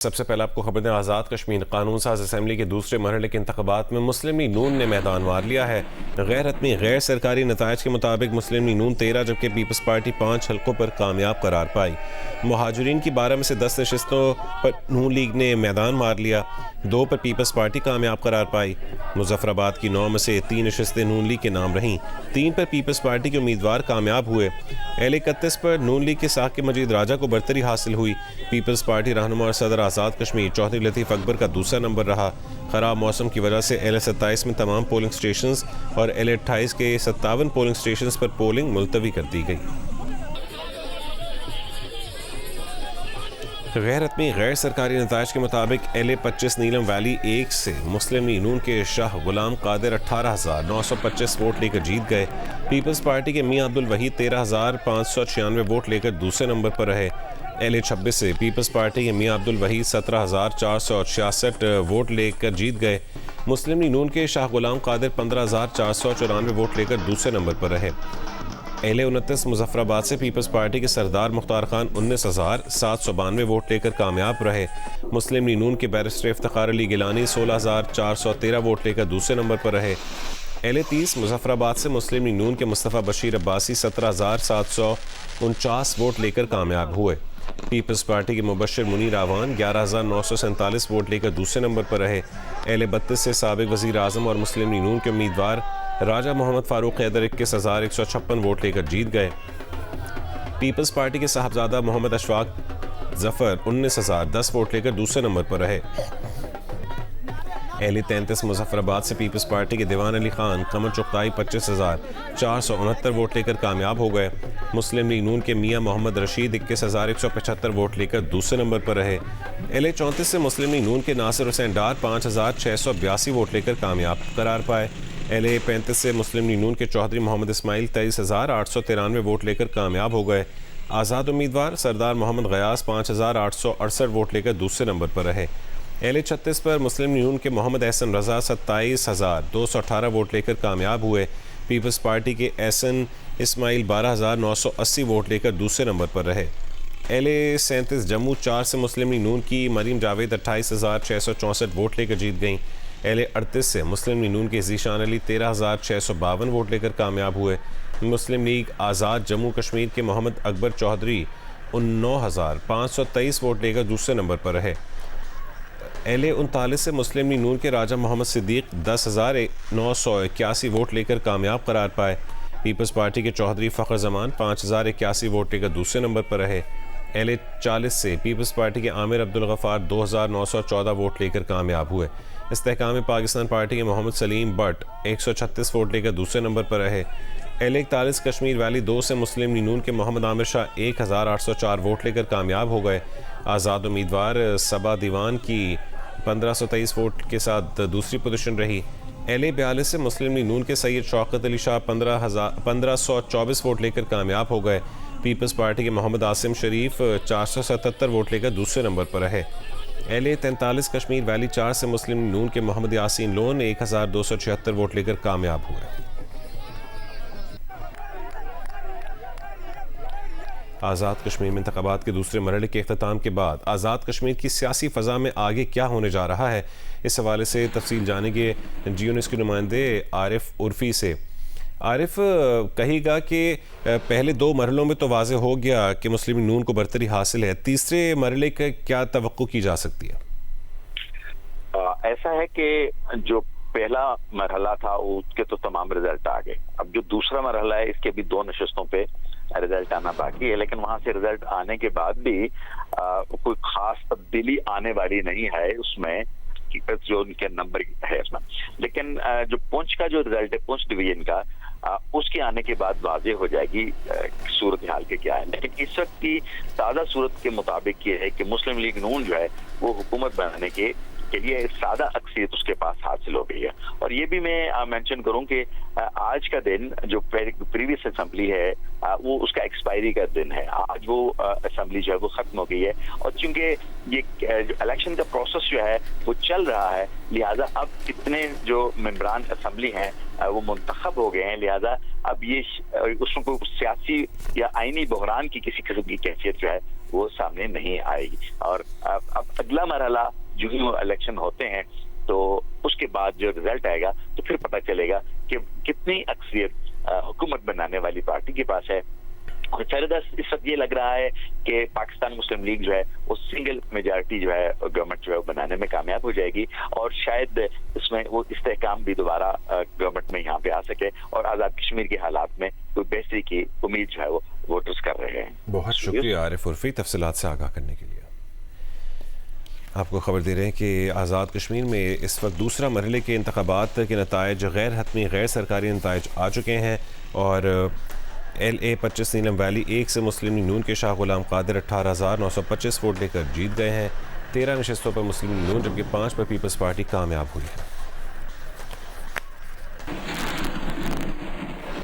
सबसे पहले आपको खबर दें, आज़ाद कश्मीर कानून साज असम्बली के दूसरे मरहले के इंतखाबात में मुस्लिम लीग नून ने मैदान मार लिया है। गैर हतमी गैर सरकारी नताइज के मुताबिक मुस्लिम लीग नून 13 जबकि पीपल्स पार्टी 5 हल्कों पर कामयाब करार पाई। मुहाजिरीन की 12 में से 10 नशस्तों पर नून लीग ने मैदान मार लिया, 2 पर पीपल्स पार्टी कामयाब करार पाई। मुजफ्फराबाद की 9 में से 3 नशस्तें नून लीग के नाम रहीं, 3 पर पीपल्स पार्टी के उम्मीदवार कामयाब हुए। L31 पर नून लीग के साकिब मजीद राजा को बरतरी हासिल हुई। पीपल्स पार्टी रहनुमा और सदर आज़ाद कश्मीर चौधरी लतीफ़ अकबर का दूसरा नंबर रहा। ख़राब मौसम की वजह से L27 में तमाम पोलिंग स्टेशंस और L28 के 57 पोलिंग स्टेशंस पर पोलिंग मुलतवी कर दी गई। गैर हतमी गैर सरकारी नताइज के मुताबिक L25 नीलम वैली 1 से मुस्लिम लीग नून के शाह गुलाम कादिर 18,925 वोट लेकर जीत गए। पीपल्स पार्टी के मियां अब्दुल वहीद 13,596 वोट लेकर दूसरे नंबर पर रहे। L26 से पीपल्स पार्टी के मियां अब्दुल वहीद 17,466 वोट लेकर जीत गए। मुस्लिम लीग नून के शाह गुलाम कादिर 15,494 वोट लेकर दूसरे नंबर पर रहे। L29 मुजफ्फराबाद से पीपल्स पार्टी के सरदार मुख्तार खान 19,792 वोट लेकर कामयाब रहे। मुस्लिम लीग नून के बैरिस्टर इफ्तिखार अली गिलानी 16,413 वोट लेकर दूसरे नंबर पर रहे। L30 मुजफ्फराबाद से मुस्लिम लीग नून के मुस्तफ़ा बशीर अब्बासी 17,749 वोट लेकर कामयाब हुए। पीपल्स पार्टी के मुबश्शिर मुनीर आवान 11,947 वोट लेकर दूसरे नंबर पर रहे। L32 से साबिक वज़ीर आज़म और मुस्लिम लीग नून के उम्मीदवार राजा मोहम्मद फ़ारूक हैदर 21,156 वोट लेकर जीत गए। पीपल्स पार्टी के साहबजादा मोहम्मद अशफाक जफ़र 19,010 वोट लेकर दूसरे नंबर पर रहे। L33 मुजफ्फराबाद से पीपल्स पार्टी के दीवान अली खान कमर चुगताई 25,469 वोट लेकर कामयाब हो गए। मुस्लिम लीग नून के मियां मोहम्मद रशीद 21,175 वोट लेकर दूसरे नंबर पर रहे। L34 से मुस्लिम लीग नून के नासिर हुसैन डार 5,682 वोट लेकर कामयाब करार पाए। L35 से मुस्लिम लीग नून के चौधरी मोहम्मद इस्माइल 23,893 वोट लेकर कामयाब हो गए। आज़ाद उम्मीदवार सरदार मोहम्मद गयास 5,868 वोट लेकर दूसरे नंबर पर रहे। L36 पर मुस्लिम लीग नून के मोहम्मद एहसन रज़ा 27,218 वोट लेकर कामयाब हुए। पीपल्स पार्टी के एहसन इस्माइल 12,980 वोट लेकर दूसरे नंबर पर रहे। L37 जम्मू 4 से मुस्लिम लीग नून की मरीम जावेद 28,664 वोट लेकर जीत गईं। L38 से मुस्लिम लीग नून के ज़ीशान अली 13,652 वोट लेकर कामयाब हुए। मुस्लिम लीग आज़ाद जम्मू कश्मीर के मोहम्मद अकबर चौधरी 9,523 वोट लेकर दूसरे नंबर पर रहे। L39 से मुस्लिम लीग नून के राजा मोहम्मद सिद्दीक 10,981 वोट लेकर कामयाब करार पाए। पीपल्स पार्टी के चौधरी फ़ख्र ज़मान 5,081 वोट लेकर दूसरे नंबर पर रहे। L40 से पीपल्स पार्टी के आमिर अब्दुल गफ़ार 2,914 वोट लेकर कामयाब हुए। इस्तेहकाम पाकिस्तान पार्टी के मोहम्मद सलीम बट 136 वोट लेकर दूसरे नंबर पर रहे। L41 कश्मीर वैली 2 से मुस्लिम लीग नून के मोहम्मद आमिर शाह 1,804 वोट लेकर कामयाब हो गए। आज़ाद उम्मीदवार सबा दीवान की 1,523 वोट के साथ दूसरी पोजीशन रही। L42 से मुस्लिम लीग नून के सैयद शौकत अली शाह 1,524 वोट लेकर कामयाब हो गए। पीपल्स पार्टी के मोहम्मद आसिम शरीफ 477 वोट लेकर दूसरे नंबर पर रहे। L43 कश्मीर वैली 4 से मुस्लिम लीग नून के मोहम्मद यासीन लोन 1,276 वोट लेकर कामयाब हुए। आज़ाद कश्मीर में इंतखाबात के दूसरे मरहले के अख्ताम के बाद आज़ाद कश्मीर की सियासी फ़ज़ा में आगे क्या होने जा रहा है, इस हवाले से तफसील जानेंगे GNews के नुमाइंदे आरिफ उर्फ़ी से। आरिफ, कहेगा कि पहले 2 मरहलों में तो वाज़े हो गया कि मुस्लिम लीग नून को बरतरी हासिल है, तीसरे मरहले का क्या तवक्को की जा सकती है? ऐसा है कि जो पहला मरहला था उसके तो तमाम रिजल्ट आ गए। अब जो दूसरा मरहला है इसके भी 2 नशस्तों पे रिजल्ट आना बाकी है, लेकिन वहां से रिजल्ट आने के बाद भी कोई खास तब्दीली आने वाली नहीं है उसमें, जो उनके नंबर है उसमें। लेकिन जो पुंछ का जो रिजल्ट है, पुंछ डिवीजन का, उसके आने के बाद वाज़ेह हो जाएगी सूरत हाल के क्या है। लेकिन इस वक्त की ताज़ा सूरत के मुताबिक ये है कि मुस्लिम लीग नून जो है वो हुकूमत बनाने के लिए सादा अक्सियत उसके पास हासिल हो गई है। और ये भी मैं मेंशन करूं कि आज का दिन जो प्रीवियस असेंबली है वो उसका एक्सपायरी का दिन है। आज वो असेंबली जो है वो खत्म हो गई है, और चूंकि ये इलेक्शन का प्रोसेस जो है वो चल रहा है, लिहाजा अब इतने जो मेंबरान असेंबली हैं वो मुंतखब हो गए हैं, लिहाजा अब ये उसमें कोई सियासी या आईनी बहरान की किसी किस्म की कैफियत जो है वो सामने नहीं आएगी। और अब अगला मरहला जो ही वो इलेक्शन होते हैं तो उसके बाद जो रिजल्ट आएगा तो फिर पता चलेगा कि कितनी अक्सरियत हुकूमत बनाने वाली पार्टी के पास है। और फैरदास इस वक्त ये लग रहा है कि पाकिस्तान मुस्लिम लीग जो है वो सिंगल मेजॉरिटी जो है गवर्नमेंट जो है वो बनाने में कामयाब हो जाएगी और शायद इसमें वो इस्तेहकाम भी दोबारा गवर्नमेंट में यहाँ पे आ सके और आज़ाद कश्मीर के हालात में कोई बेहतरी की उम्मीद जो है वो वोटर्स कर रहे हैं। बहुत शुक्रिया आरिफ उर्फी तफसीलात से आगाह करने के लिए। आपको खबर दे रहे हैं कि आज़ाद कश्मीर में इस वक्त दूसरा मरहले के इंतखाबात के नताइज गैर हतमी गैर सरकारी नताइज आ चुके हैं और LA 25 नीलम वैली 1 से मुस्लिम लीग नून के शाह गुलाम कादिर 18,925 वोट लेकर जीत गए हैं। 13 नशस्तों पर मुस्लिम लीग नून जबकि 5 पर पीपल्स पार्टी कामयाब हुई है।